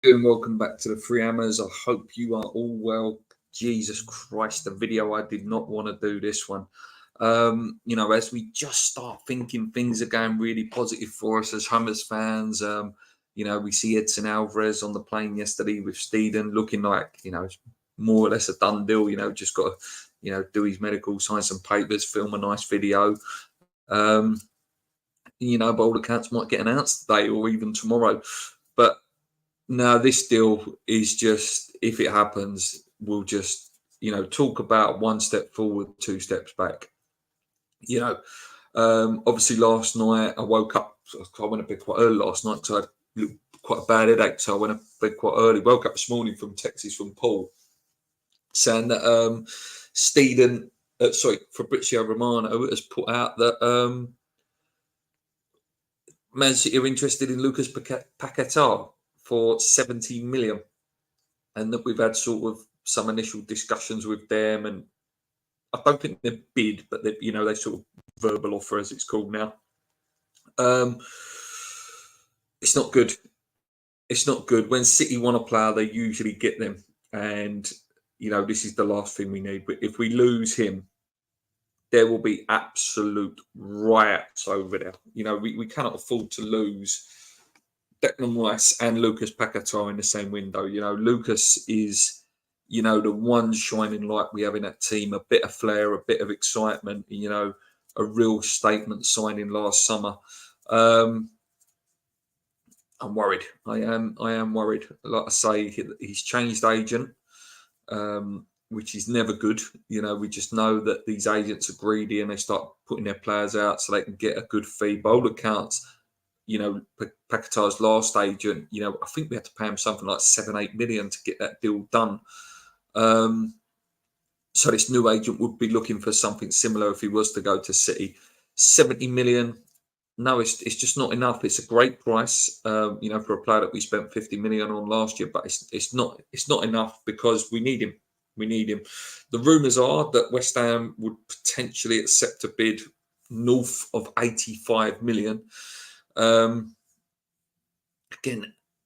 And welcome back to the Free Hammers. I hope you are all well. Jesus Christ, the video, I did not want to do this one. As we just start thinking things are going really positive for us as Hammers fans, we see Edson Alvarez on the plane yesterday with Steeden looking like, it's more or less a done deal, just got to, do his medical, sign some papers, film a nice video. By all accounts might get announced today or even tomorrow. But no, this deal is just, if it happens, we'll just, talk about one step forward, two steps back. Obviously last night I woke up, I went to bed quite early last night because I had quite a bad headache. So I went to bed quite early. Woke up this morning from texts from Paul saying that Fabrizio Romano has put out that Man City are interested in Lucas Paqueta for 70 million, and that we've had sort of some initial discussions with them, and I don't think they're bid, but they sort of verbal offer as it's called now. It's not good. It's not good. When City want a player, they usually get them, and this is the last thing we need. But if we lose him, there will be absolute riots over there. We cannot afford to lose Declan Rice and Lucas Paqueta in the same window. Lucas is, the one shining light we have in that team, a bit of flair, a bit of excitement, a real statement signing last summer. I'm worried. I am worried. Like I say, he's changed agent, which is never good. We just know that these agents are greedy and they start putting their players out so they can get a good fee. By all accounts, Paqueta's last agent, I think we had to pay him something like 7-8 million to get that deal done. So this new agent would be looking for something similar if he was to go to City. 70 million, no, it's just not enough. It's a great price, for a player that we spent 50 million on last year, but it's not enough because we need him. We need him. The rumours are that West Ham would potentially accept a bid north of 85 million. Again,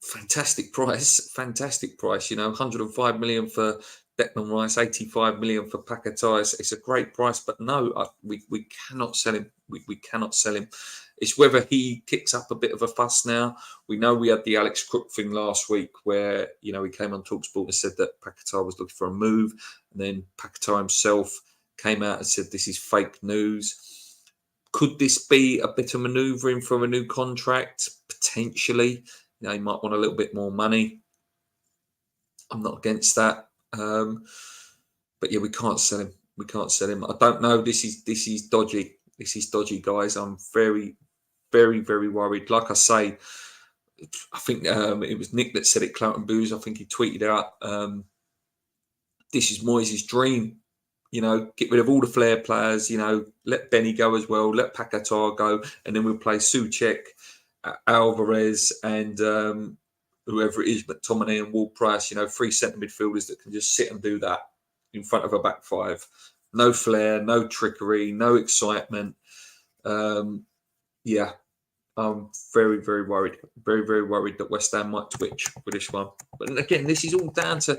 fantastic price. 105 million for Declan Rice, 85 million for Paqueta. It's a great price, but no, we cannot sell him. We cannot sell him. It's whether he kicks up a bit of a fuss now. We know we had the Alex Crook thing last week where, he came on TalkSport and said that Paqueta was looking for a move. And then Paqueta himself came out and said this is fake news. Could this be a bit of manoeuvring for a new contract? Potentially. He might want a little bit more money. I'm not against that. But yeah, we can't sell him. We can't sell him. I don't know. This is dodgy. This is dodgy, guys. I'm very, very, very worried. Like I say, I think it was Nick that said it, Cloughton Booze. I think he tweeted out, this is Moyes' dream. Get rid of all the flair players, let Benny go as well, let Paqueta go, and then we'll play Souček, Alvarez, and whoever it is, McTominay and Ward-Prowse, 3 centre midfielders that can just sit and do that in front of a back five. No flair, no trickery, no excitement. Yeah, I'm very, very worried. Very, very worried that West Ham might twitch with this one. But again, this is all down to,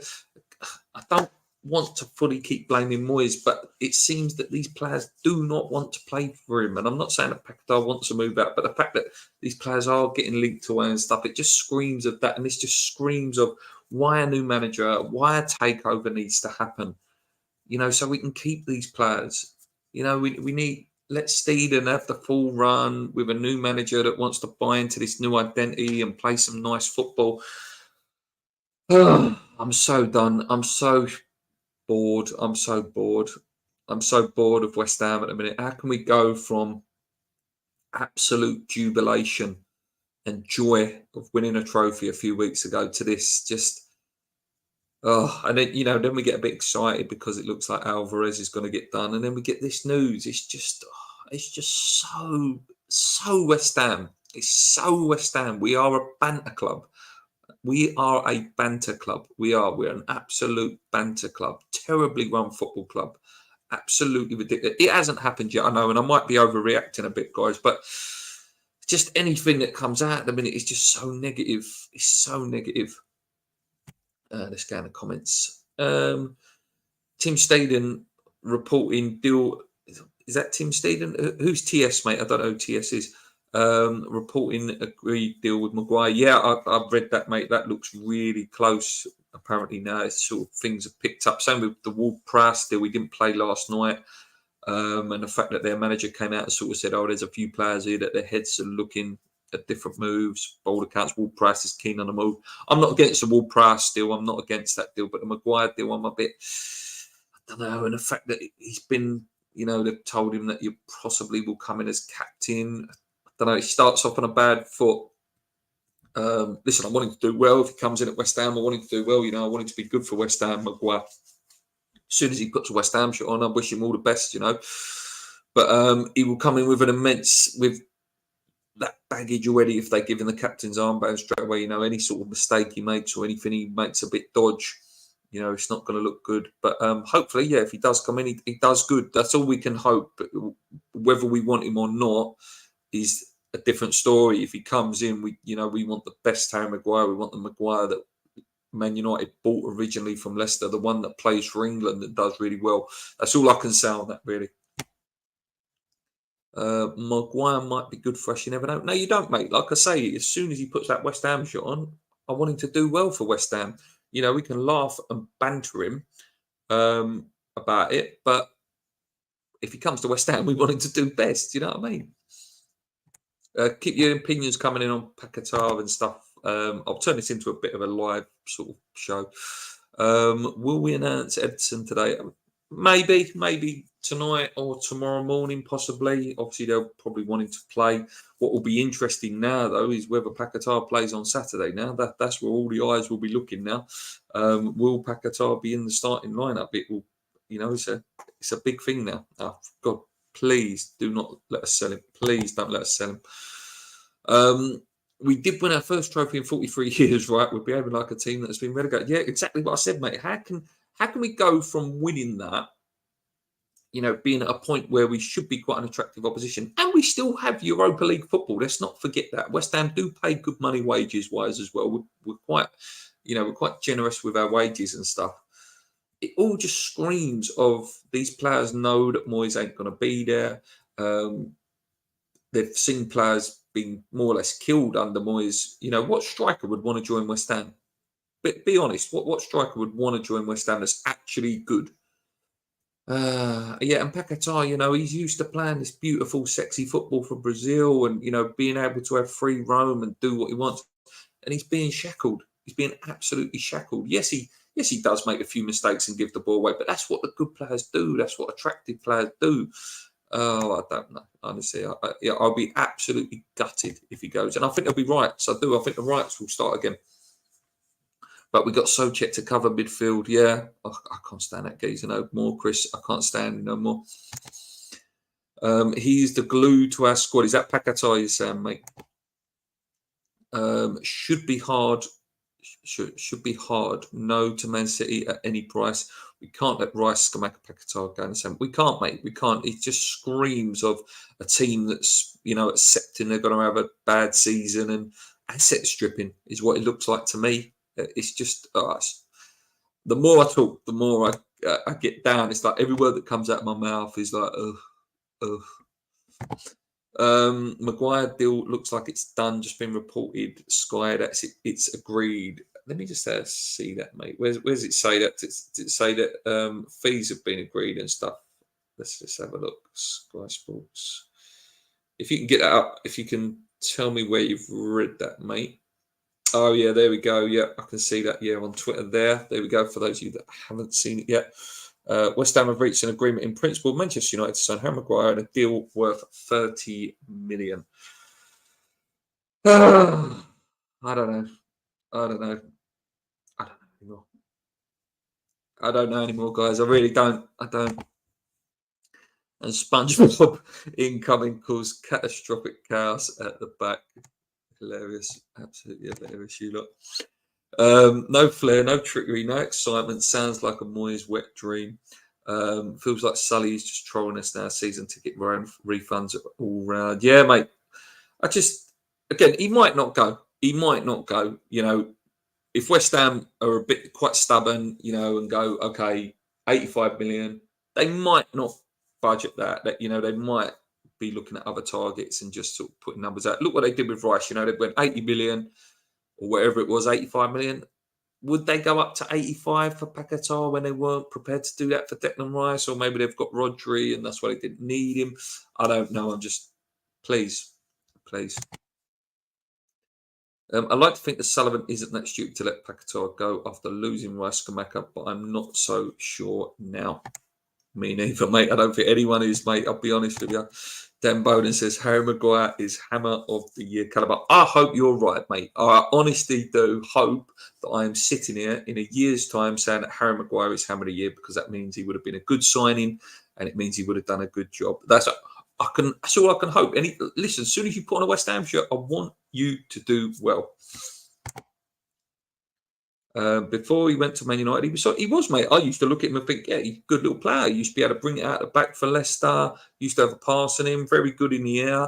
I don't want to fully keep blaming Moyes, but it seems that these players do not want to play for him. And I'm not saying that Paqueta wants to move out, but the fact that these players are getting linked away and stuff, it just screams of that. And this just screams of why a new manager, why a takeover needs to happen, so we can keep these players. We need, let Steeden have the full run with a new manager that wants to buy into this new identity and play some nice football. I'm so done. I'm so bored. I'm so bored. I'm so bored of West Ham at the minute. How can we go from absolute jubilation and joy of winning a trophy a few weeks ago to this just, and then, then we get a bit excited because it looks like Alvarez is going to get done. And then we get this news. It's just so West Ham. It's so West Ham. We are a banter club. We are a banter club. We're an absolute banter club. Terribly run football club. Absolutely ridiculous. It hasn't happened yet, I know, and I might be overreacting a bit, guys, but just anything that comes out at the minute is just so negative. It's so negative. Let's go in the comments. Tim Staden reporting deal. Is that Tim Staden? Who's TS, mate? I don't know who TS is. Reporting agreed deal with Maguire. Yeah, I've read that, mate. That looks really close. Apparently now it's sort of things have picked up. Same with the Ward-Prowse deal. We didn't play last night. And the fact that their manager came out and sort of said, oh, there's a few players here that their heads are looking at different moves. Bold accounts, Ward-Prowse is keen on the move. I'm not against the Ward-Prowse deal. I'm not against that deal. But the Maguire deal, I'm a bit, I don't know. And the fact that he's been, they've told him that you possibly will come in as captain. I don't know. He starts off on a bad foot. Listen, I want him to do well. If he comes in at West Ham, I want him to do well. I want him to be good for West Ham, Maguire. As soon as he puts a West Ham shirt on, I wish him all the best, But he will come in with with that baggage already if they give him the captain's armband straight away. Any sort of mistake he makes or anything he makes a bit dodge, it's not going to look good. But hopefully, yeah, if he does come in, he does good. That's all we can hope. But whether we want him or not is a different story. If he comes in, we want the best Harry Maguire. We want the Maguire that Man United bought originally from Leicester, the one that plays for England that does really well. That's all I can say on that, really. Maguire might be good for us. You never know. No, you don't, mate. Like I say, as soon as he puts that West Ham shirt on, I want him to do well for West Ham. We can laugh and banter him about it, but if he comes to West Ham, we want him to do best. You know what I mean? Keep your opinions coming in on Paqueta and stuff. I'll turn this into a bit of a live sort of show. Will we announce Edson today? Maybe tonight or tomorrow morning, possibly. Obviously, they'll probably want him to play. What will be interesting now, though, is whether Paqueta plays on Saturday. Now that's where all the eyes will be looking now. Will Paqueta be in the starting lineup? It will. It's a big thing now. Oh, God, please do not let us sell him. Please don't let us sell him. We did win our first trophy in 43 years, right? We're behaving like a team that has been relegated. Yeah, exactly what I said, mate. How can we go from winning that, being at a point where we should be quite an attractive opposition, and we still have Europa League football? Let's not forget that. West Ham do pay good money wages-wise as well. We're quite, we're quite generous with our wages and stuff. It all just screams of these players know that Moyes ain't going to be there. They've seen players being more or less killed under Moyes. What striker would want to join West Ham? But be honest, what striker would want to join West Ham that's actually good? Yeah, and Paqueta, he's used to playing this beautiful, sexy football for Brazil and, being able to have free roam and do what he wants. And he's being shackled. He's being absolutely shackled. Yes, he does make a few mistakes and give the ball away, but that's what the good players do. That's what attractive players do. Oh, I don't know. Honestly, I'll be absolutely gutted if he goes. And I think there'll be riots. I do. I think the riots will start again. But we got Soucek to cover midfield. Yeah, I can't stand that geezer no more, Chris. I can't stand him no more. He's the glue to our squad. Is that Paqueta you're saying, mate? Should be hard. Should be hard. No to Man City at any price. We can't let Rice, Scamacca, Paqueta go in the same. We can't, mate. We can't. It just screams of a team that's, accepting they're going to have a bad season, and asset stripping is what it looks like to me. It's just the more I talk, the more I get down. It's like every word that comes out of my mouth is like, Maguire deal looks like it's done. Just been reported. Sky, that's it. It's agreed. Let me just see that, mate. Where does it say that? Does it say that fees have been agreed and stuff? Let's just have a look. Sky Sports. If you can get that up, if you can tell me where you've read that, mate. Oh, yeah, there we go. Yeah, I can see that. Yeah, on Twitter there. There we go. For those of you that haven't seen it yet. West Ham have reached an agreement in principle with Manchester United to sign Harry Maguire and a deal worth 30 million. I don't know. I don't know anymore. I don't know anymore, guys. I really don't. I don't. And SpongeBob incoming caused catastrophic chaos at the back. Hilarious. Absolutely hilarious, you lot. No flair, no trickery, no excitement. Sounds like a Moyes wet dream. Feels like Sully is just trolling us now. Season ticket refunds all round. Yeah, mate. Again, he might not go. He might not go. if West Ham are a bit quite stubborn, and go, okay, 85 million, they might not budget that. That they might be looking at other targets and just sort of putting numbers out. Look what they did with Rice. They went 80 million or whatever it was, 85 million. Would they go up to 85 for Paqueta when they weren't prepared to do that for Declan Rice? Or maybe they've got Rodri and that's why they didn't need him. I don't know. I'm just, please. I'd like to think that Sullivan isn't that stupid to let Paqueta go after losing Rice Skamaka, but I'm not so sure now. Me neither, mate. I don't think anyone is, mate. I'll be honest with you. Dan Bowden says Harry Maguire is Hammer of the Year caliber. I hope you're right, mate. I honestly do hope that I am sitting here in a year's time saying that Harry Maguire is Hammer of the Year, because that means he would have been a good signing and it means he would have done a good job. That's all I can hope. Listen, as soon as you put on a West Ham shirt, I want you to do well. Before he went to Man United, he was, mate. I used to look at him and think, yeah, he's a good little player. He used to be able to bring it out the back for Leicester. Used to have a pass on him, very good in the air.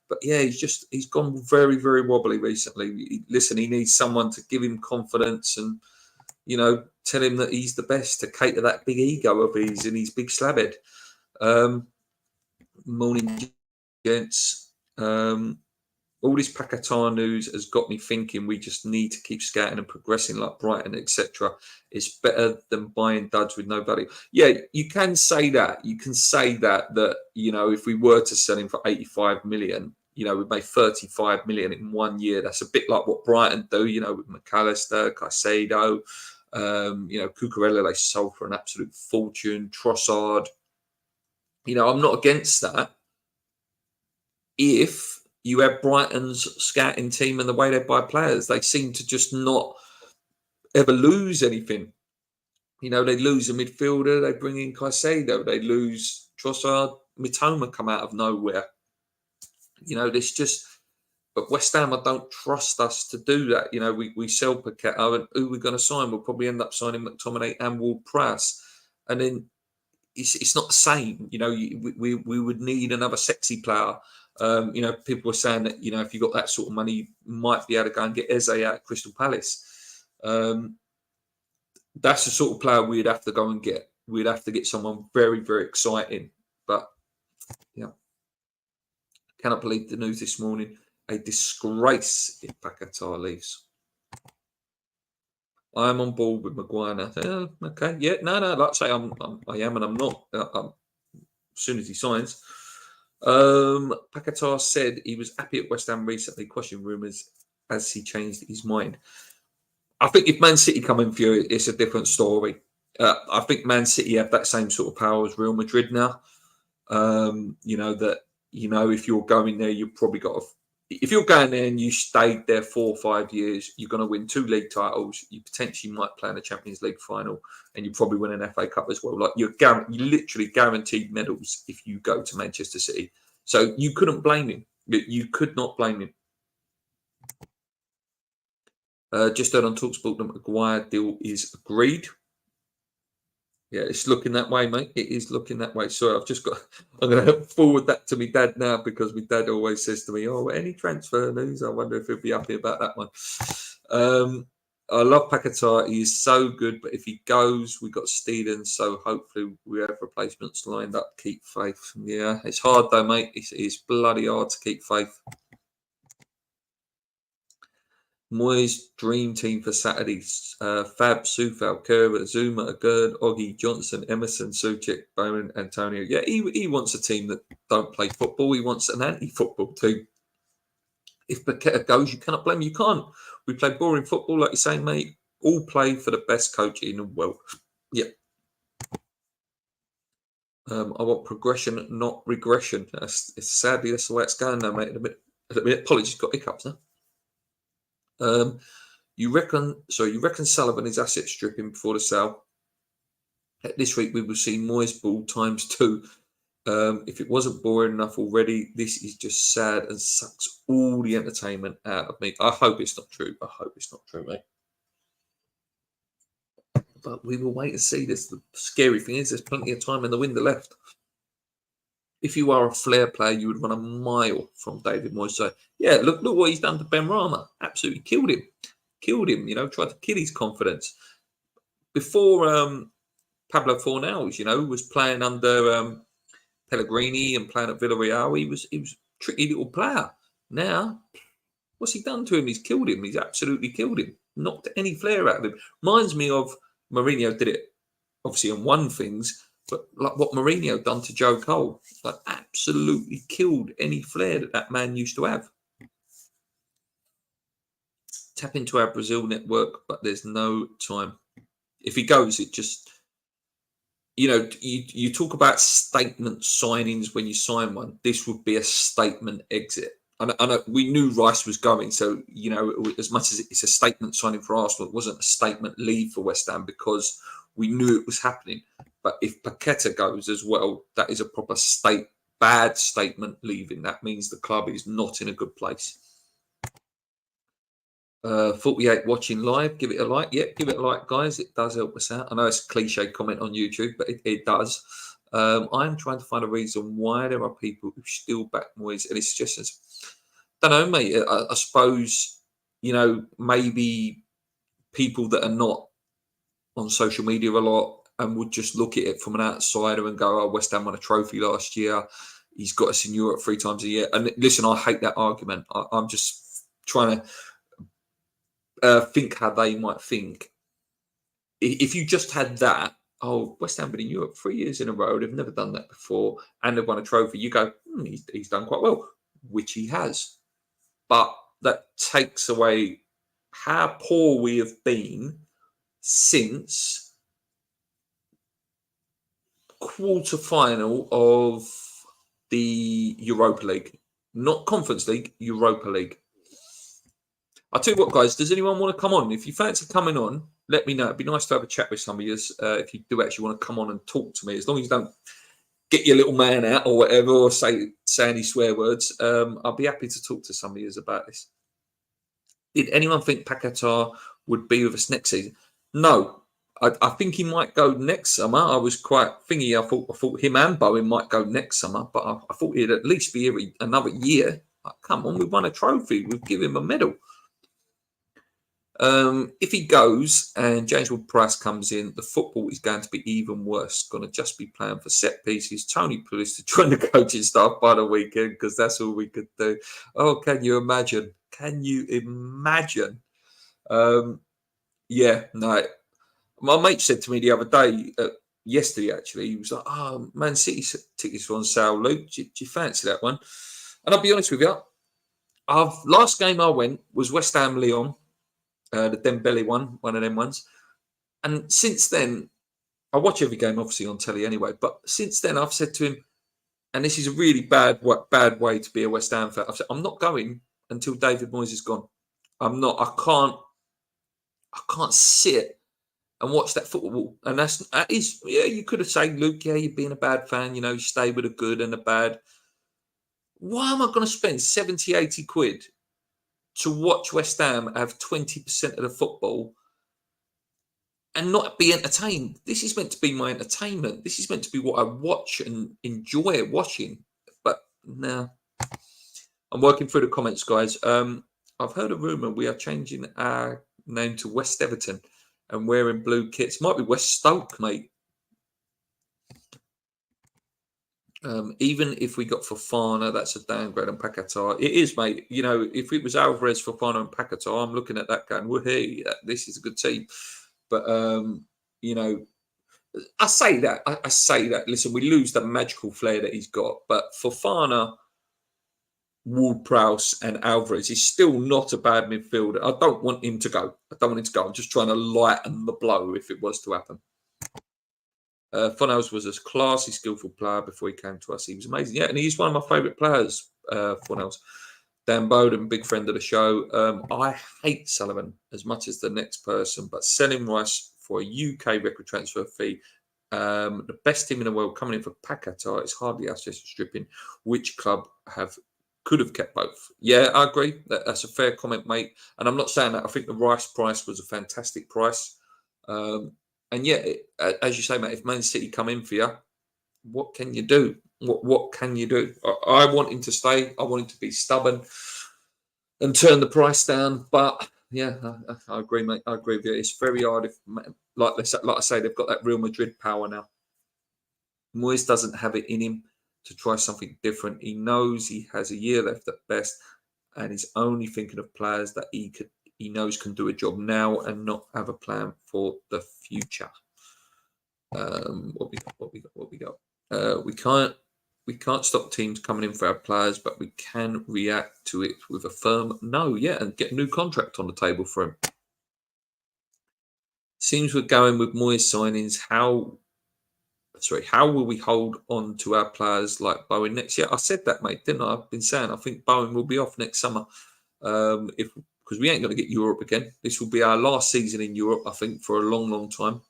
But yeah, he's gone very, very wobbly recently. Listen, he needs someone to give him confidence and, tell him that he's the best, to cater that big ego of his and his big slab head. Morning, gents. All this Paqueta news has got me thinking we just need to keep scouting and progressing like Brighton, etc. It's better than buying duds with no value. Yeah, you can say that. You can say that, if we were to sell him for 85 million, we'd make 35 million in 1 year. That's a bit like what Brighton do, with McAllister, Caicedo, Cucurella, they sold for an absolute fortune. Trossard. I'm not against that. If you have Brighton's scouting team and the way they buy players, they seem to just not ever lose anything. They lose a midfielder, they bring in Caicedo, they lose Trossard, Mitoma come out of nowhere. This just, but West Ham, I don't trust us to do that. We sell Paqueta, and who we're going to sign? We'll probably end up signing McTominay and Ward-Prowse. And then it's not the same. We would need another sexy player. People were saying that, if you got that sort of money, you might be able to go and get Eze out of Crystal Palace. That's the sort of player we'd have to go and get. We'd have to get someone very, very exciting. But, cannot believe the news this morning. A disgrace if Paqueta leaves. I'm on board with Maguire now. Okay, yeah, no, like I say, I am and I'm not. As soon as he signs. Paqueta said he was happy at West Ham recently, questioning rumours as he changed his mind. I think if Man City come in for you, it's a different story. I think Man City have that same sort of power as Real Madrid now. If you're going there, you've probably got to. If you're going there and you stayed there 4 or 5 years, you're going to win 2 league titles. You potentially might play in a Champions League final, and you probably win an FA Cup as well. Like you're literally guaranteed medals if you go to Manchester City. So you couldn't blame him. You could not blame him. Just heard on TalkSport that Maguire deal is agreed. Yeah, it's looking that way, mate. It is looking that way. Sorry, I'm going to forward that to my dad now, because my dad always says to me, any transfer news? I wonder if he'll be happy about that one. I love Paqueta. He is so good, but if he goes, we've got Steeden, so hopefully we have replacements lined up. Keep faith. Yeah, it's hard though, mate. It's bloody hard to keep faith. Moyes' dream team for Saturdays: Fab, Sufal, Kerber, Zuma, Gerd, Oggy, Johnson, Emerson, Suchek, Bowman, Antonio. Yeah, he wants a team that don't play football. He wants an anti-football team. If Paqueta goes, you cannot blame him. You can't. We play boring football, like you're saying, mate. All play for the best coach in the world. Yeah. I want progression, not regression. Sadly, that's the way it's going now, mate. A minute. Apologies, got hiccups now. You reckon Sullivan is asset stripping before the sale? This week we will see Moyes ball ×2. If it wasn't boring enough already, this is just sad and sucks all the entertainment out of me. I hope it's not true. Mate. But we will wait and see. The scary thing is there's plenty of time in the window left. If you are a flair player, you would run a mile from David Moyes. So, yeah, look what he's done to Ben Rama. Absolutely killed him. killed him. You know, tried to kill his confidence. Before Pablo Fornals, you know, was playing under Pellegrini and playing at Villarreal, he was a tricky little player. Now, what's he done to him? He's killed him. He's absolutely killed him. Knocked any flair out of him. Reminds me of Mourinho did it, obviously, and won things, but like what Mourinho done to Joe Cole, like absolutely killed any flair that man used to have. Tap into our Brazil network, but there's no time. If he goes, it just, you know, you talk about statement signings when you sign one. This would be a statement exit. I know we knew Rice was going, so, you know, as much as it's a statement signing for Arsenal, it wasn't a statement leave for West Ham because we knew it was happening. But if Paqueta goes as well, that is a proper bad statement leaving. That means the club is not in a good place. 48 watching live, give it a like. Yeah, give it a like, guys. It does help us out. I know it's a cliche comment on YouTube, but it does. I'm trying to find a reason why there are people who still back Moyes, and it's just as, don't know, mate. I suppose, you know, maybe people that are not on social media a lot and would just look at it from an outsider and go, "Oh, West Ham won a trophy last year. He's got us in Europe 3 times a year." And listen, I hate that argument. I'm just trying to think how they might think. If you just had that, oh, West Ham been in Europe 3 years in a row, they've never done that before, and they've won a trophy, you go, he's done quite well, which he has. But that takes away how poor we have been since quarter final of the Europa League. Not Conference League, Europa League. I'll tell you what, guys, does anyone want to come on? If you fancy coming on, let me know. It'd be nice to have a chat with some of you if you do actually want to come on and talk to me. As long as you don't get your little man out or whatever, or say any swear words, I'll be happy to talk to some of you about this. Did anyone think Paqueta would be with us next season? No. I think he might go next summer. I was quite thingy. I thought him and Bowen might go next summer, but I thought he'd at least be here another year. Come on, we've won a trophy. We'll give him a medal. If he goes and James Ward-Prowse comes in, the football is going to be even worse. Going to just be playing for set pieces. Tony Pulis to join the coaching staff by the weekend because that's all we could do. Oh, can you imagine? Can you imagine? Yeah, no. My mate said to me the other day, yesterday actually, he was like, "Oh, Man City tickets are on sale, Luke. Do you fancy that one?" And I'll be honest with you, last game I went was West Ham Lyon. The Dembele one of them ones. And since then, I watch every game, obviously, on telly anyway. But since then, I've said to him, and this is a really bad way to be a West Ham fan. I've said, I'm not going until David Moyes is gone. I'm not. I can't sit and watch that football. And that is, yeah, you could have said, Luke, yeah, you're being a bad fan. You know, you stay with the good and the bad. Why am I going to spend 70, 80 quid to watch West Ham have 20% of the football and not be entertained? This is meant to be my entertainment. This is meant to be what I watch and enjoy watching. But no. I'm working through the comments, guys. I've heard a rumour we are changing our name to West Everton and wearing blue kits. Might be West Stoke, mate. Even if we got Fofana, that's a downgrade on Paqueta. It is, mate. You know, if it was Alvarez, Fofana, and Paqueta, I'm looking at that going, woohoo, this is a good team. But, you know, I say that. I say that. Listen, we lose the magical flair that he's got. But Fofana, Ward-Prowse, and Alvarez is still not a bad midfielder. I don't want him to go. I'm just trying to lighten the blow if it was to happen. Fornals was a classy, skillful player before he came to us. He was amazing. Yeah, and he's one of my favourite players, Fornals. Dan Bowden, big friend of the show. I hate Sullivan as much as the next person, but selling Rice for a UK record transfer fee, the best team in the world coming in for Paqueta, it's hardly us just stripping. Which club could have kept both? Yeah, I agree. That's a fair comment, mate. And I'm not saying that. I think the Rice price was a fantastic price. And yeah, as you say, mate, if Man City come in for you, what can you do? What can you do? I want him to stay. I want him to be stubborn and turn the price down. But Yeah, I agree, mate. I agree with you. It's very hard if, like I say, they've got that Real Madrid power now. Moyes doesn't have it in him to try something different. He knows he has a year left at best, and he's only thinking of players that he knows can do a job now and not have a plan for the future. What we got? What we got? What we got? We can't stop teams coming in for our players, but we can react to it with a firm no, yeah, and get a new contract on the table for him. Seems we're going with Moyes signings. How will we hold on to our players like Bowen next year? I said that, mate, didn't I? I've been saying I think Bowen will be off next summer. If because we ain't going to get Europe again. This will be our last season in Europe, I think, for a long, long time.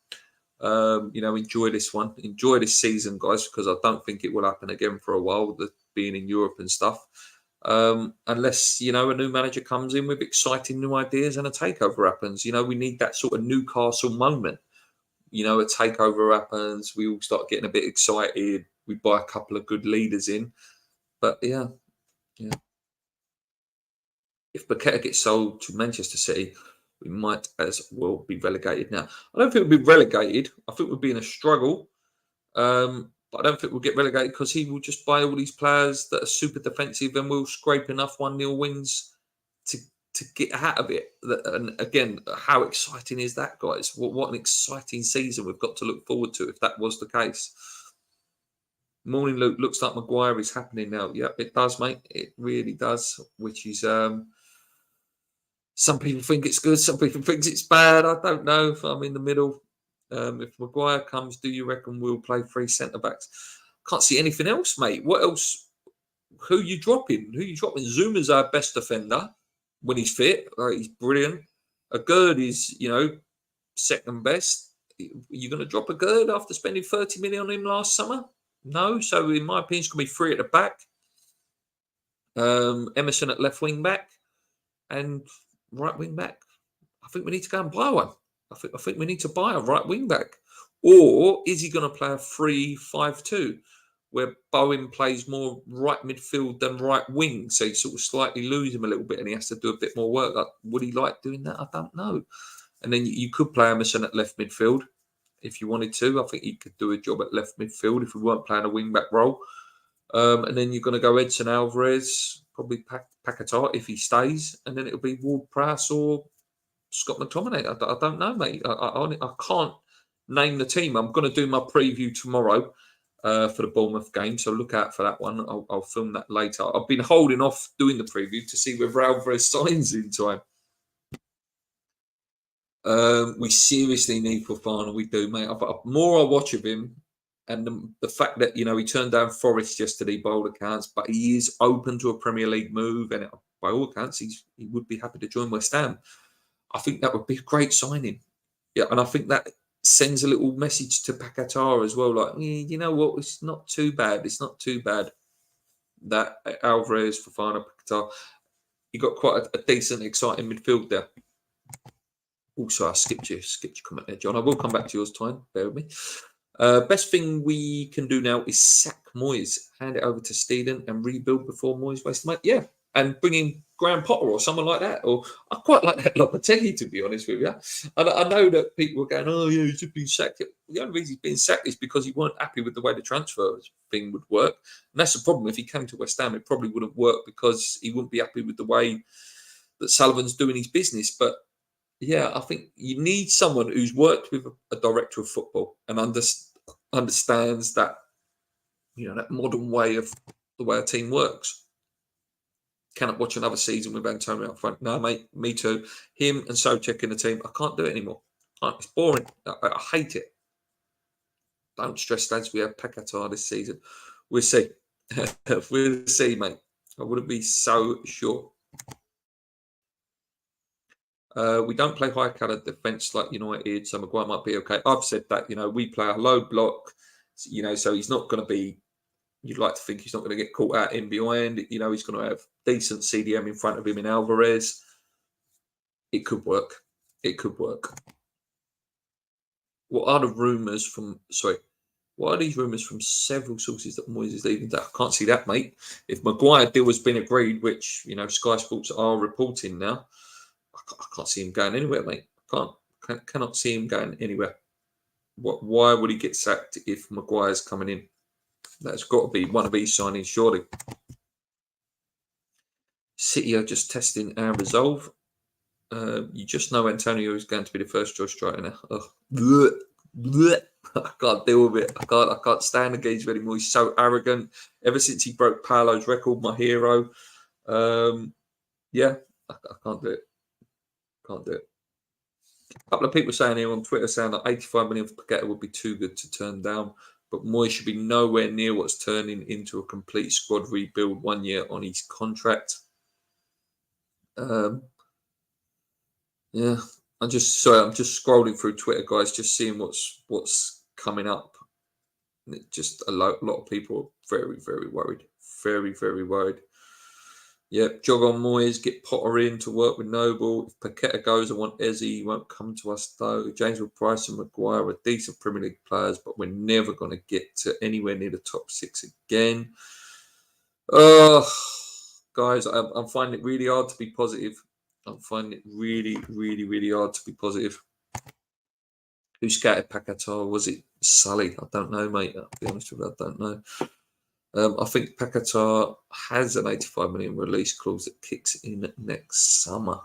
Enjoy this one. Enjoy this season, guys, because I don't think it will happen again for a while, the being in Europe and stuff. Unless, a new manager comes in with exciting new ideas and a takeover happens. We need that sort of Newcastle moment. A takeover happens, we all start getting a bit excited, we buy a couple of good leaders in. But yeah. If Paqueta gets sold to Manchester City, we might as well be relegated now. I don't think we'll be relegated. I think we'll be in a struggle. But I don't think we'll get relegated because he will just buy all these players that are super defensive and we'll scrape enough 1-0 wins to get out of it. And again, how exciting is that, guys? What an exciting season we've got to look forward to if that was the case. Morning, Luke. Looks like Maguire is happening now. Yep, it does, mate. It really does, which is... some people think it's good, some people think it's bad. I don't know if I'm in the middle. If Maguire comes, do you reckon we'll play 3 centre-backs? Can't see anything else, mate. What else? Who you dropping? Zuma's our best defender when he's fit. He's brilliant. A Gerd is, second best. You're going to drop a Gerd after spending 30 million on him last summer? No. So, in my opinion, it's going to be 3 at the back. Emerson at left wing back. And right wing back. I think we need to go and buy one. I think we need to buy a right wing back. Or is he going to play a 3-5-2 where Bowen plays more right midfield than right wing? So you sort of slightly lose him a little bit and he has to do a bit more work. Would he like doing that? I don't know. And then you could play Emerson at left midfield if you wanted to. I think he could do a job at left midfield if we weren't playing a wing back role. And then you're going to go Edson Alvarez, probably Paqueta if he stays, and then it'll be Ward-Prowse or Scott McTominay. I don't know, mate. I can't name the team. I'm going to do my preview tomorrow for the Bournemouth game, so look out for that one. I'll film that later. I've been holding off doing the preview to see whether Alvarez signs in time. We seriously need Fofana. We do, mate. More I watch of him, and the fact that, he turned down Forest yesterday by all accounts, but he is open to a Premier League move. And by all accounts, he would be happy to join West Ham. I think that would be a great signing. Yeah, and I think that sends a little message to Paqueta as well. Like, you know what? It's not too bad. It's not too bad that Alvarez, Fofana, Paqueta, you got quite a decent, exciting midfield there. Also, I skipped your comment there, John. I will come back to yours, Tyne. Bear with me. Best thing we can do now is sack Moyes, hand it over to Steeden and rebuild before Moyes wastes money. Yeah, and bring in Graham Potter or someone like that. Or I quite like that Lopetegui, to be honest with you. And I know that people are going, oh, yeah, he's just been sacked. The only reason he's been sacked is because he weren't happy with the way the transfer thing would work. And that's the problem. If he came to West Ham, it probably wouldn't work because he wouldn't be happy with the way that Sullivan's doing his business. But yeah, I think you need someone who's worked with a director of football and understands that, that modern way of the way a team works. Cannot watch another season with Antonio up front. No, mate, me too. Him and Souček in the team, I can't do it anymore. It's boring. I hate it. Don't stress, lads. We have Paqueta this season. We'll see. We'll see, mate. I wouldn't be so sure. We don't play high caliber defence like United, so Maguire might be okay. I've said that, we play a low block, so he's not going to be, you'd like to think he's not going to get caught out in behind. He's going to have decent CDM in front of him in Alvarez. It could work. What are these rumours from several sources that Moyes is leaving? I can't see that, mate. If Maguire deal has been agreed, which, Sky Sports are reporting now, I I can't see him going anywhere, mate. Cannot see him going anywhere. Why would he get sacked if Maguire's coming in? That's got to be one of these signings, surely. City are just testing our resolve. You just know Antonio is going to be the first choice striker now. Blech, blech. I can't deal with it. I can't stand the geezer anymore. He's so arrogant. Ever since he broke Paolo's record, my hero. Yeah, I can't do it. Can't do it. A couple of people saying here on Twitter saying that 85 million for Paqueta would be too good to turn down, but Moyes should be nowhere near what's turning into a complete squad rebuild 1 year on his contract. Yeah, I'm just scrolling through Twitter, guys, just seeing what's coming up. Just a lot of people are very, very worried. Very, very worried. Yep, jog on Moyes, get Potter in to work with Noble. If Paqueta goes, I want Eze. He won't come to us, though. James Ward-Prowse and Maguire are decent Premier League players, but we're never going to get to anywhere near the top 6 again. Guys, I'm finding it really hard to be positive. I'm finding it really, really, really hard to be positive. Who scouted Paqueta? Was it Sully? I don't know, mate. I'll be honest with you, I don't know. I think Paqueta has an 85 million release clause that kicks in next summer.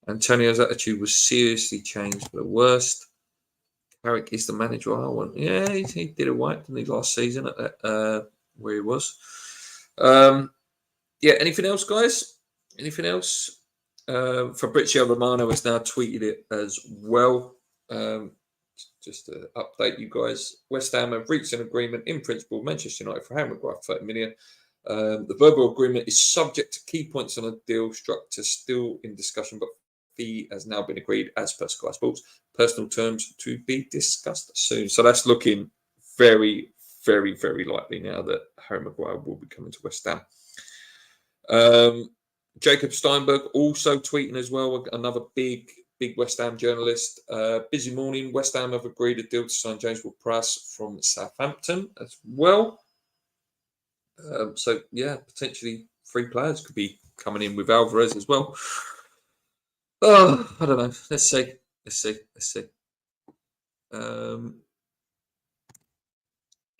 Antonio's attitude was seriously changed for the worst. Carrick is the manager I want. Yeah, he did it right, didn't he, last season at that, where he was. Yeah, anything else, guys? Anything else? Fabrizio Romano has now tweeted it as well. Just to update you guys, West Ham have reached an agreement in principle. Manchester United for Harry Maguire, 30 million. The verbal agreement is subject to key points on a deal structure still in discussion, but fee has now been agreed as per Sky Sports. Personal terms to be discussed soon. So that's looking very, very, very likely now that Harry Maguire will be coming to West Ham. Jacob Steinberg also tweeting as well, another big West Ham journalist. Busy morning. West Ham have agreed a deal to sign James Ward-Prowse from Southampton as well. So, yeah, potentially 3 players could be coming in with Alvarez as well. Oh, I don't know. Let's see. It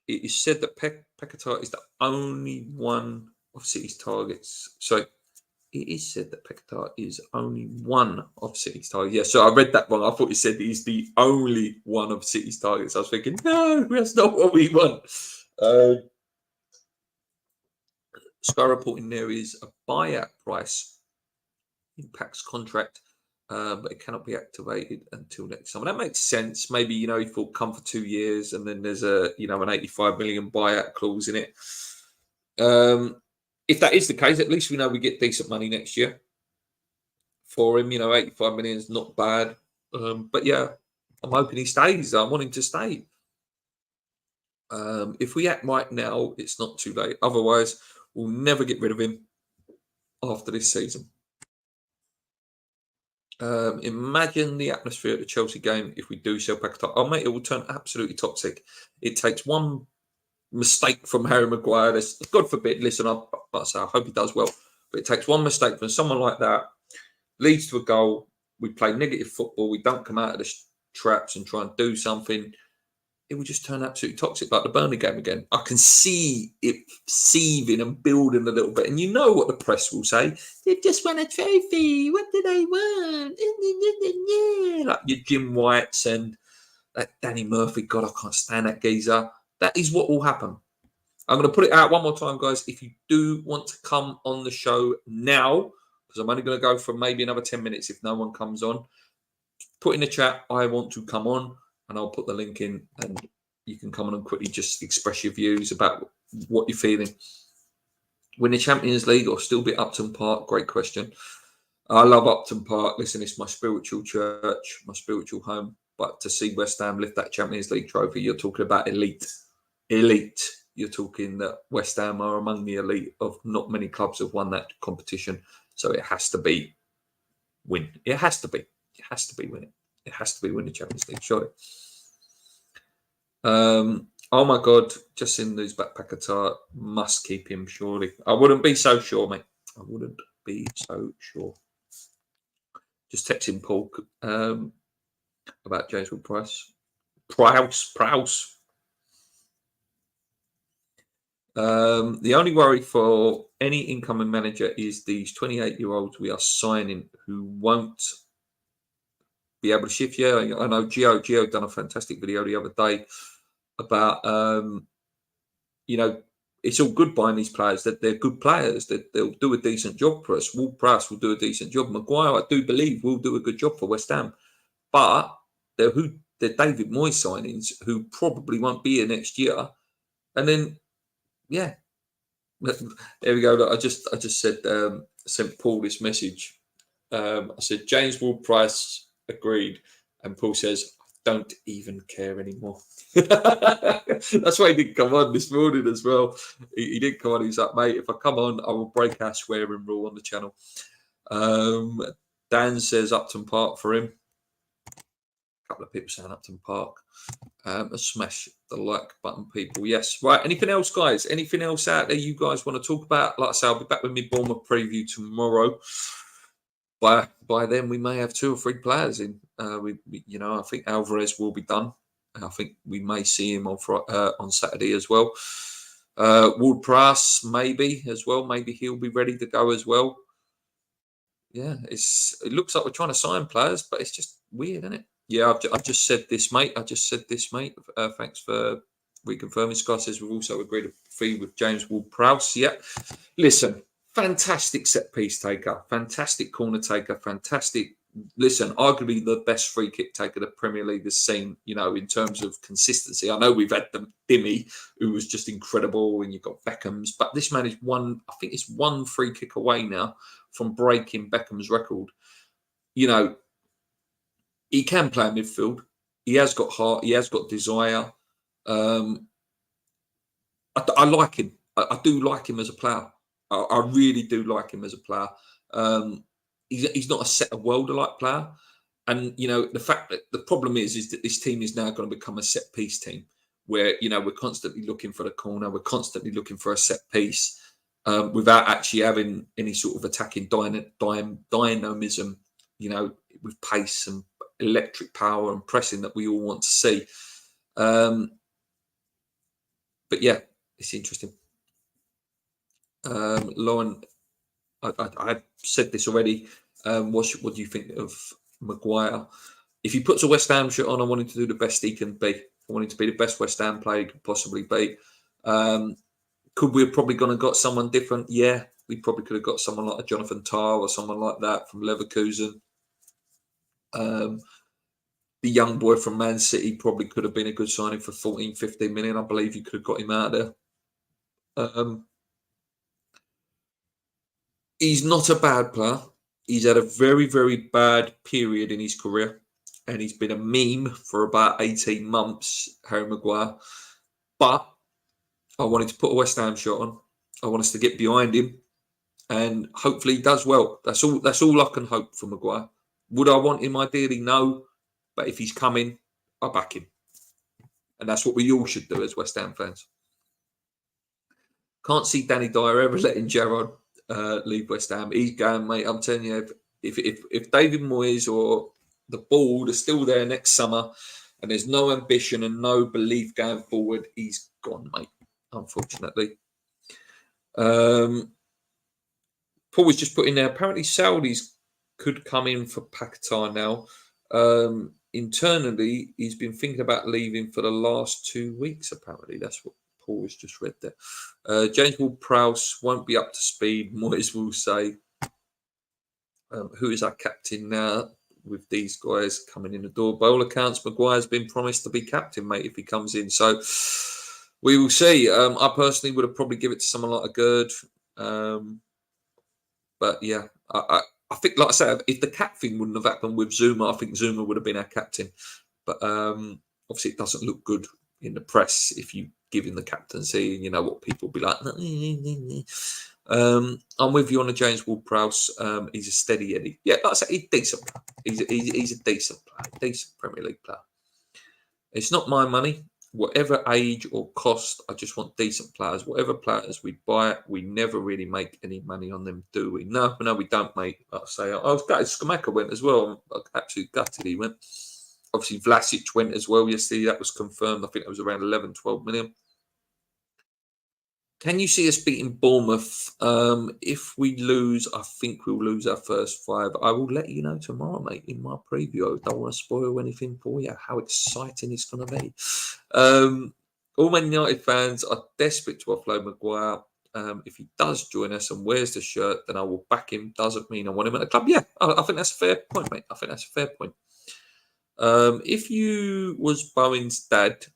is said that Paqueta is the only one of City's targets. So, it is said that Paqueta is only one of City's targets. Yeah, so I read that wrong. I thought it said he's the only one of City's targets. I was thinking, no, that's not what we want. Sky reporting there is a buyout price in Pac's contract, but it cannot be activated until next summer. That makes sense. Maybe, he thought come for 2 years and then there's an 85 million buyout clause in it. If that is the case, at least we know we get decent money next year for him. 85 million is not bad. But yeah, I'm hoping he stays. I want him to stay. If we act right now, it's not too late. Otherwise, we'll never get rid of him after this season. Imagine the atmosphere at the Chelsea game if we do sell Paqueta. Oh, mate, it will turn absolutely toxic. It takes one mistake from Harry Maguire. God forbid, listen, I hope he does well. But it takes one mistake from someone like that, leads to a goal. We play negative football. We don't come out of the traps and try and do something. It will just turn absolutely toxic, like the Burnley game again. I can see it seething and building a little bit. And you know what the press will say. They've just won a trophy. What do they want? Like your Jim Whites and that Danny Murphy. God, I can't stand that geezer. That is what will happen. I'm going to put it out one more time, guys. If you do want to come on the show now, because I'm only going to go for maybe another 10 minutes if no one comes on, put in the chat, I want to come on, and I'll put the link in, and you can come on and quickly just express your views about what you're feeling. Win the Champions League or still be at Upton Park? Great question. I love Upton Park. Listen, it's my spiritual church, my spiritual home. But to see West Ham lift that Champions League trophy, you're talking about elite. You're talking that West Ham are among the elite of not many clubs have won that competition. So it has to be win. It has to be. It has to be winning. It has to be winning the Champions League, surely. Oh my God, just in news back Paqueta, must keep him, surely. I wouldn't be so sure, mate. I wouldn't be so sure. Just texting Paul about James Ward-Prowse. Prowse. The only worry for any incoming manager is these 28-year-olds we are signing who won't be able to shift. Yeah, I know Gio done a fantastic video the other day about, it's all good buying these players, that they're good players, that they'll do a decent job for us. Ward-Prowse will do a decent job. Maguire, I do believe, will do a good job for West Ham. But they're David Moyes signings who probably won't be here next year. And then, yeah, there we go. Look, I just said, sent Paul this message. I said, James Ward-Prowse agreed. And Paul says, I don't even care anymore. That's why he didn't come on this morning as well. He didn't come on. He's like, mate, if I come on, I will break our swearing rule on the channel. Dan says Upton Park for him. A couple of people saying Upton Park. Smash the like button, people. Yes. Right. Anything else, guys? Anything else out there you guys want to talk about? Like I say, I'll be back with my Bournemouth preview tomorrow. By then, we may have 2 or 3 players in. I think Alvarez will be done. I think we may see him on Saturday as well. Ward-Prowse maybe as well. Maybe he'll be ready to go as well. Yeah, it looks like we're trying to sign players, but it's just weird, isn't it? Yeah, I've just said this, mate. Thanks for reconfirming. Scott says we've also agreed a fee with James Ward-Prowse. Yeah. Listen, fantastic set piece taker, fantastic corner taker, fantastic. Listen, arguably the best free kick taker the Premier League has seen, in terms of consistency. I know we've had the Dimmy, who was just incredible, and you've got Beckham's, but this man is one free kick away now from breaking Beckham's record. He can play midfield. He has got heart. He has got desire. I like him. I do like him as a player. I really do like him as a player. He's not a set of worlder-like player. And, the fact that the problem is that this team is now going to become a set-piece team where, we're constantly looking for the corner. We're constantly looking for a set piece without actually having any sort of attacking dynamism, with pace and electric power and pressing that we all want to see. But yeah, it's interesting. Lauren, I said this already. What do you think of Maguire? If he puts a West Ham shirt on, I want him to do the best he can be. I want him to be the best West Ham player he could possibly be. Could we have probably gone and got someone different? Yeah, we probably could have got someone like a Jonathan Tah or someone like that from Leverkusen. The young boy from Man City probably could have been a good signing for 14, 15 million. I believe you could have got him out of there. He's not a bad player. He's had a very, very bad period in his career, and he's been a meme for about 18 months, Harry Maguire. But I wanted to put a West Ham shirt on. I want us to get behind him, and hopefully he does well. That's all I can hope for Maguire. Would I want him ideally? No. But if he's coming, I back him. And that's what we all should do as West Ham fans. Can't see Danny Dyer ever letting Gerrard leave West Ham. He's going, mate. I'm telling you, if David Moyes or the board are still there next summer and there's no ambition and no belief going forward, he's gone, mate, unfortunately. Paul was just put in there. Apparently Saudis could come in for Paqueta now. Internally, he's been thinking about leaving for the last 2 weeks, apparently. That's what Paul has just read there. James Ward-Prowse won't be up to speed, Moyes will say. Who is our captain now with these guys coming in the door? By all accounts, Maguire's been promised to be captain, mate, if he comes in. So we will see. I personally would have probably given it to someone like a Gerd. But yeah, I think, like I said, if the cap thing wouldn't have happened with Zuma, I think Zuma would have been our captain. But obviously, it doesn't look good in the press if you give him the captaincy. You know what people will be like. I'm with you on the James Ward-Prowse. He's a steady Eddie. Yeah, like I said, he's decent. He's a decent player, decent Premier League player. It's not my money. whatever age or cost, I just want decent players. Whatever players we buy, we never really make any money on them, do we? No, we don't, mate. Like I say, I was gutted. Skamaka went as well. I'm absolutely gutted he went. Obviously, Vlasic went as well yesterday. That was confirmed. I think it was around 11, 12 million. Can you see us beating Bournemouth? If we lose, I think we'll lose our first 5. I will let you know tomorrow, mate, in my preview. I don't want to spoil anything for you, how exciting it's going to be. All Man United fans are desperate to offload Maguire. If he does join us and wears the shirt, then I will back him. Doesn't mean I want him at the club. Yeah, I think that's a fair point, mate. I think that's a fair point. If you was Bowen's dad,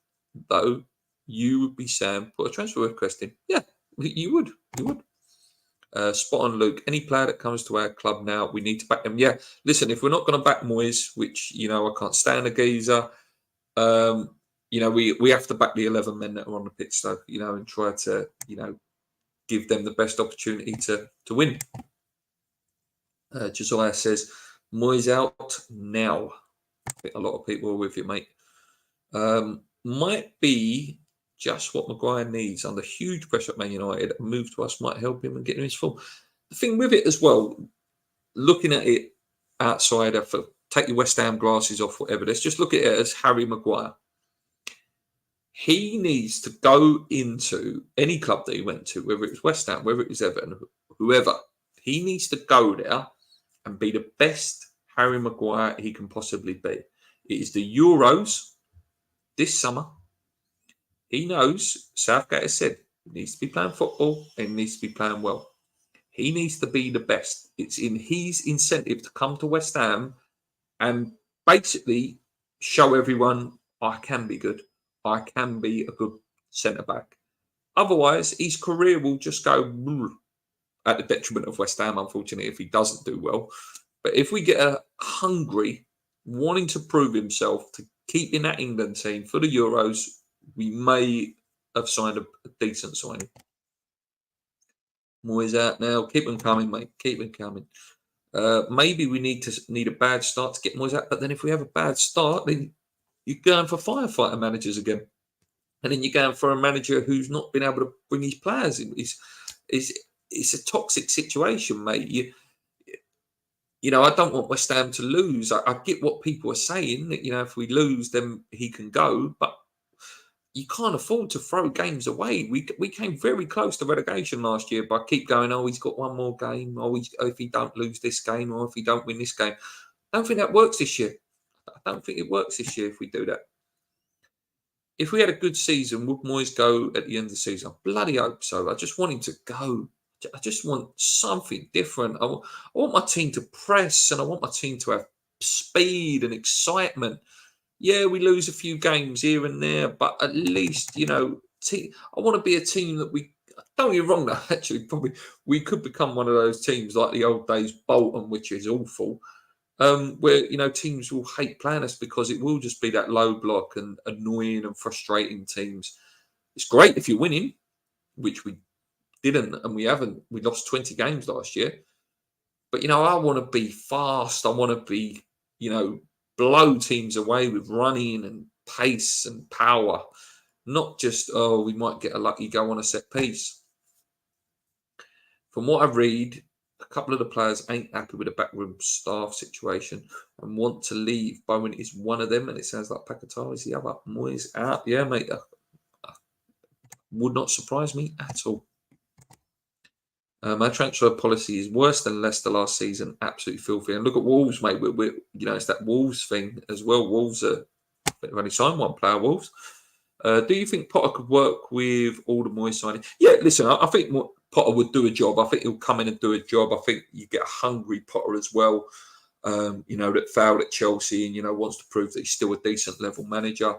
though, you would be saying, put a transfer request in. Yeah, you would. You would. Spot on, Luke. Any player that comes to our club now, we need to back them. Yeah, listen, if we're not going to back Moyes, which, I can't stand the geezer, we have to back the 11 men that are on the pitch, though, and try to, give them the best opportunity to win. Josiah says, Moyes out now. I think a lot of people are with you, mate. Might be just what Maguire needs under huge pressure at Man United. A move to us might help him and get him his form. The thing with it as well, looking at it outside of, take your West Ham glasses off, whatever. Let's just look at it as Harry Maguire. He needs to go into any club that he went to, whether it was West Ham, whether it was Everton, whoever. He needs to go there and be the best Harry Maguire he can possibly be. It is the Euros this summer. He knows, Southgate has said, he needs to be playing football and he needs to be playing well. He needs to be the best. It's in his incentive to come to West Ham and basically show everyone, I can be good. I can be a good centre-back. Otherwise, his career will just go at the detriment of West Ham, unfortunately, if he doesn't do well. But if we get a hungry, wanting to prove himself, to keep in that England team for the Euros, we may have signed a decent signing. Moyes out now. Keep them coming, mate. Keep them coming. Maybe we need a bad start to get Moyes out. But then if we have a bad start, then you're going for firefighter managers again. And then you're going for a manager who's not been able to bring his players in. It's a toxic situation, mate. I don't want West Ham to lose. I get what people are saying, that, if we lose, then he can go. But you can't afford to throw games away. We came very close to relegation last year, but keep going, he's got one more game. If he don't lose this game, or if he don't win this game. I don't think that works this year. I don't think it works this year if we do that. If we had a good season, would Moyes go at the end of the season? I bloody hope so. I just want him to go. I just want something different. I want my team to press, and I want my team to have speed and excitement. Yeah, we lose a few games here and there, but at least, I want to be a team that don't get me wrong, though, actually, probably we could become one of those teams like the old days, Bolton, which is awful, where, teams will hate playing us because it will just be that low block and annoying and frustrating teams. It's great if you're winning, which we didn't, and we haven't. We lost 20 games last year. But, I want to be fast. I want to be, blow teams away with running and pace and power. Not just, we might get a lucky go on a set piece. From what I read, a couple of the players ain't happy with the backroom staff situation and want to leave. Bowen is one of them, and it sounds like Paqueta is the other. Moyes out. Yeah, mate. Would not surprise me at all. My transfer policy is worse than Leicester last season. Absolutely filthy. And look at Wolves, mate. We're it's that Wolves thing as well. Wolves they've only signed one player, Wolves. Do you think Potter could work with all the Moyes signing? Yeah, listen, I think Potter would do a job. I think he'll come in and do a job. I think you get a hungry Potter as well, that failed at Chelsea and, wants to prove that he's still a decent level manager.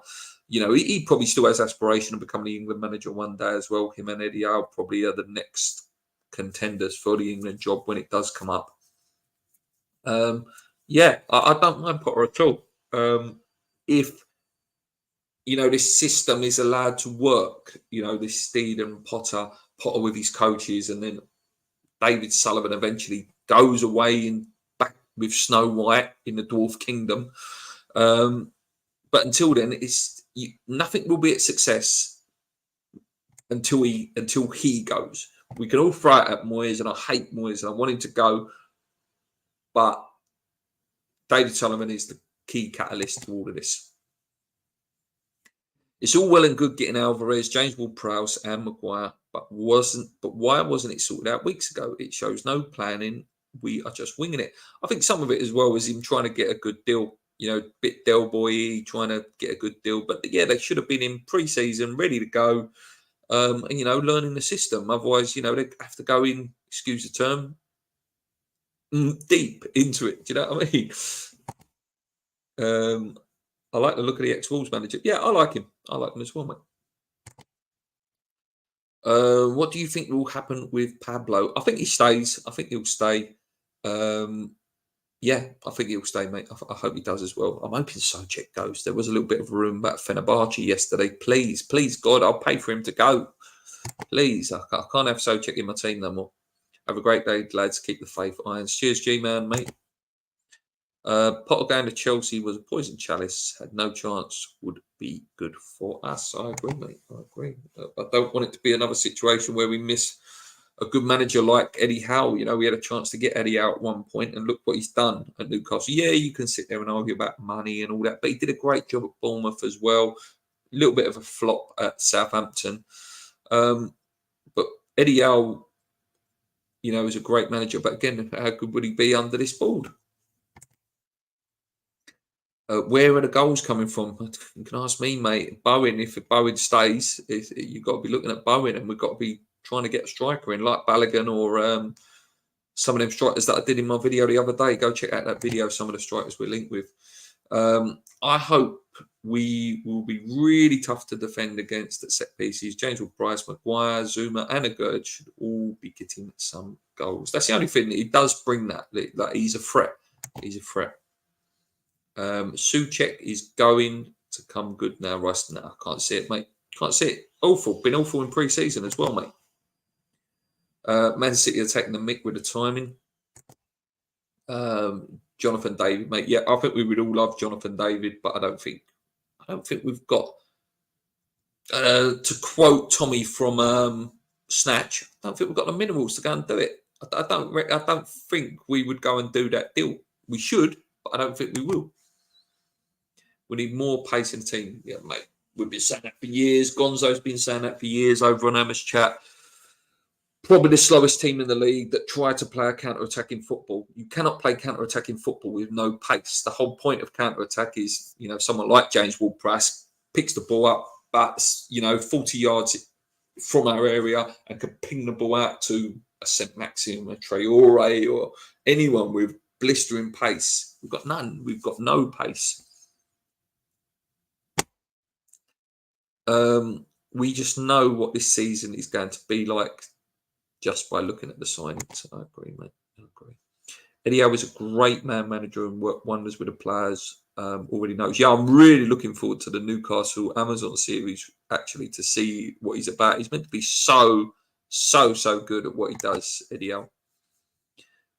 He probably still has aspiration of becoming the England manager one day as well. Him and Eddie Howe probably are the next contenders for the England job when it does come up. I don't mind Potter at all. If this system is allowed to work, this Steed and Potter with his coaches, and then David Sullivan eventually goes away and back with Snow White in the Dwarf Kingdom. But until then, nothing will be a success until he goes. We can all throw it at Moyes, and I hate Moyes, and I want him to go, but David Sullivan is the key catalyst to all of this. It's all well and good getting Alvarez, James Ward-Prowse, and Maguire, but why wasn't it sorted out weeks ago? It shows no planning. We are just winging it. I think some of it as well was him trying to get a good deal. Bit Del Boy trying to get a good deal, but yeah, they should have been in pre-season, ready to go, and learning the system. Otherwise, they have to go in. Excuse the term. Deep into it. Do you know what I mean? I like the look of the ex-Wolves manager. Yeah, I like him. I like him as well, mate. What do you think will happen with Pablo? I think he stays. I think he'll stay. Yeah, I think he'll stay, mate. I hope he does as well. I'm hoping Souček goes. There was a little bit of room about Fenerbahce yesterday. Please, God, I'll pay for him to go. Please, I can't have Souček in my team no more. Have a great day, lads. Keep the faith. Irons. Cheers, G-Man, mate. Potter going to Chelsea was a poison chalice. Had no chance. Would be good for us. I agree, mate. I agree. I don't want it to be another situation where we miss a good manager like Eddie Howe. We had a chance to get Eddie Howe at one point, and look what he's done at Newcastle. Yeah, you can sit there and argue about money and all that, but he did a great job at Bournemouth as well. A little bit of a flop at Southampton. But Eddie Howe, is a great manager. But again, how good would he be under this board? Where are the goals coming from? You can ask me, mate. Bowen, if Bowen stays, you've got to be looking at Bowen, and we've got to be trying to get a striker in, like Balogun or some of them strikers that I did in my video the other day. Go check out that video, some of the strikers we're linked with. I hope we will be really tough to defend against at set pieces. James Ward-Prowse, Maguire, Zuma, and Agurd should all be getting some goals. That's the only thing that he does bring, that he's a threat. He's a threat. Souček is going to come good now, Russ. No, I can't see it, mate. Can't see it. Awful. Been awful in pre-season as well, mate. Man City are taking the mick with the timing. Jonathan David, mate. Yeah, I think we would all love Jonathan David, but I don't think we've got. To quote Tommy from Snatch, I don't think we've got the minerals to go and do it. I don't think we would go and do that deal. We should, but I don't think we will. We need more pace in the team. Yeah, mate. We've been saying that for years. Gonzo's been saying that for years over on Amos Chat. Probably the slowest team in the league that try to play a counter-attacking football. You cannot play counter-attacking football with no pace. The whole point of counter-attack is, someone like James Ward-Prowse picks the ball up, bats, 40 yards from our area and can ping the ball out to a Saint-Maxim, a Traore, or anyone with blistering pace. We've got none. We've got no pace. We just know what this season is going to be like just by looking at the signings. I agree, mate. I agree. Eddie Howe is a great man manager and worked wonders with the players. Already knows. Yeah, I'm really looking forward to the Newcastle Amazon series, actually, to see what he's about. He's meant to be so good at what he does, Eddie Howe.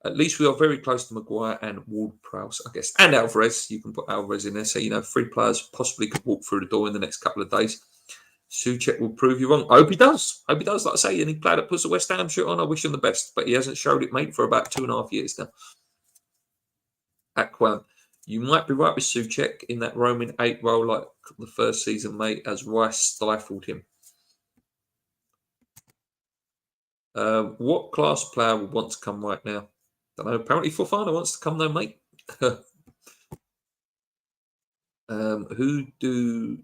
At least we are very close to Maguire and Ward-Prowse, I guess. And Alvarez. You can put Alvarez in there. So, 3 players possibly could walk through the door in the next couple of days. Souček will prove you wrong. I hope he does. Like I say, any player that puts a West Ham shirt on, I wish him the best. But he hasn't showed it, mate, for about 2.5 years now. Aquan, you might be right with Souček in that Roman 8 role like the first season, mate, as Rice stifled him. What class player would want to come right now? Don't know. Apparently Fofana wants to come though, mate. Who do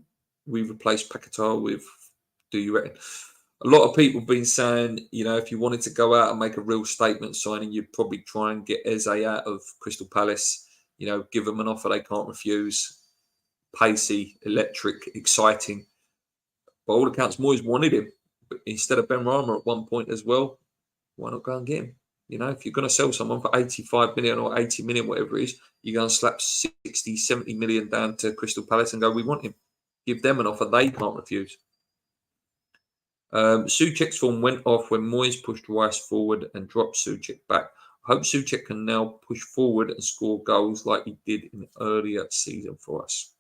we replace Paqueta with, do you reckon? A lot of people have been saying, if you wanted to go out and make a real statement signing, you'd probably try and get Eze out of Crystal Palace. Give them an offer they can't refuse. Pacey, electric, exciting. By all accounts, Moyes wanted him. But instead of Ben Rama at one point as well, why not go and get him? If you're going to sell someone for 85 million or 80 million, whatever it is, you're going to slap 60, 70 million down to Crystal Palace and go, we want him. Give them an offer they can't refuse. Souček's form went off when Moyes pushed Rice forward and dropped Souček back. I hope Souček can now push forward and score goals like he did in the earlier season for us.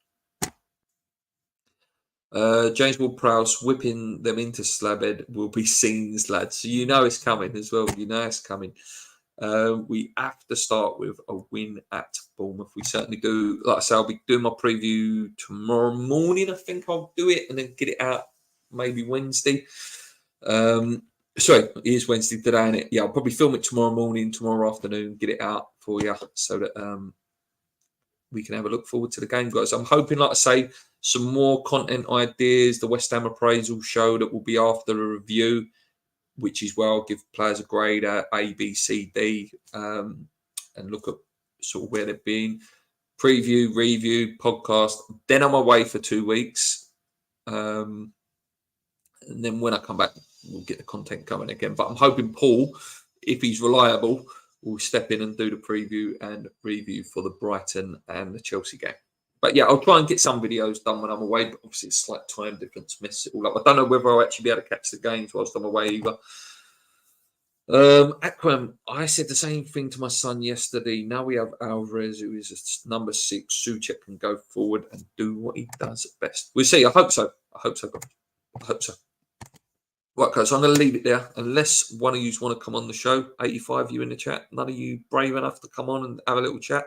James Ward-Prowse whipping them into Slabhead will be scenes, lads. So you know it's coming as well. You know it's coming. We have to start with a win at Bournemouth. We certainly do. Like I say, I'll be doing my preview tomorrow morning. I think I'll do it and then get it out maybe Wednesday. Sorry, it is Wednesday today, and yeah, I'll probably film it tomorrow morning, tomorrow afternoon, get it out for you so that we can have a look forward to the game, guys. I'm hoping, like I say, some more content ideas. The West Ham appraisal show that will be after the review, which is where I'll give players a grade A, B, C, D, and look at sort of where they've been. Preview, review, podcast. Then I'm away for 2 weeks. And then when I come back, we'll get the content going again. But I'm hoping Paul, if he's reliable, will step in and do the preview and review for the Brighton and the Chelsea game. But yeah, I'll try and get some videos done when I'm away. But obviously, it's slight time difference, mess it all up. I don't know whether I'll actually be able to catch the games whilst I'm away either. Akram, I said the same thing to my son yesterday. Now we have Alvarez, who is number 6. Souček can go forward and do what he does best. We'll see. I hope so. I hope so. Right, guys, so I'm going to leave it there. Unless one of you want to come on the show, 85 you in the chat. None of you brave enough to come on and have a little chat.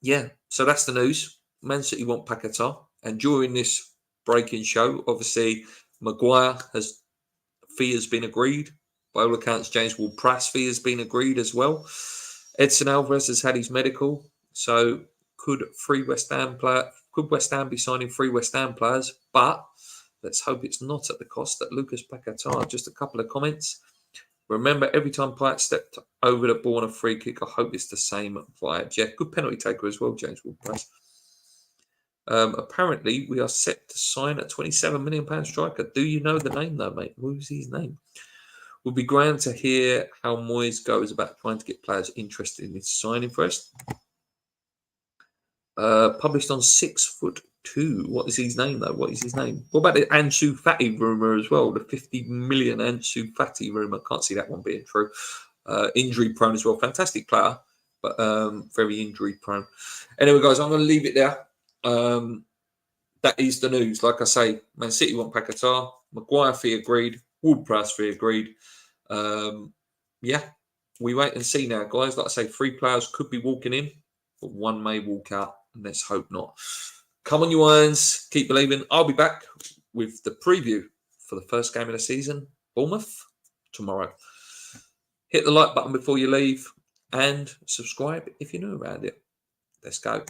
Yeah, so that's the news. Man City want Paqueta. And during this breaking show, obviously, Maguire fee has been agreed. By all accounts, James Ward-Prowse fee has been agreed as well. Edson Alvarez has had his medical. So could West Ham be signing 3 West Ham players? But let's hope it's not at the cost that Lucas Paqueta. Just a couple of comments. Remember, every time Pyatt stepped over the ball on a free kick, I hope it's the same via Jeff. Good penalty taker as well, James Ward-Prowse. Apparently, we are set to sign a £27 million striker. Do you know the name, though, mate? Who's his name? Would be grand to hear how Moyes goes about trying to get players interested in this signing for us. Published on 6'2". What is his name, though? What is his name? What about the Ansu Fati rumour as well? The 50 million Ansu Fati rumour. Can't see that one being true. Injury prone as well. Fantastic player, but very injury prone. Anyway, guys, I'm going to leave it there. That is the news. Like I say, Man City want Paqueta. Maguire fee agreed. Ward-Prowse fee agreed. Yeah, we wait and see now, guys. Like I say, 3 players could be walking in, but 1 may walk out. And let's hope not. Come on, you irons. Keep believing. I'll be back with the preview for the first game of the season, Bournemouth, tomorrow. Hit the like button before you leave and subscribe if you're new around it. Let's go.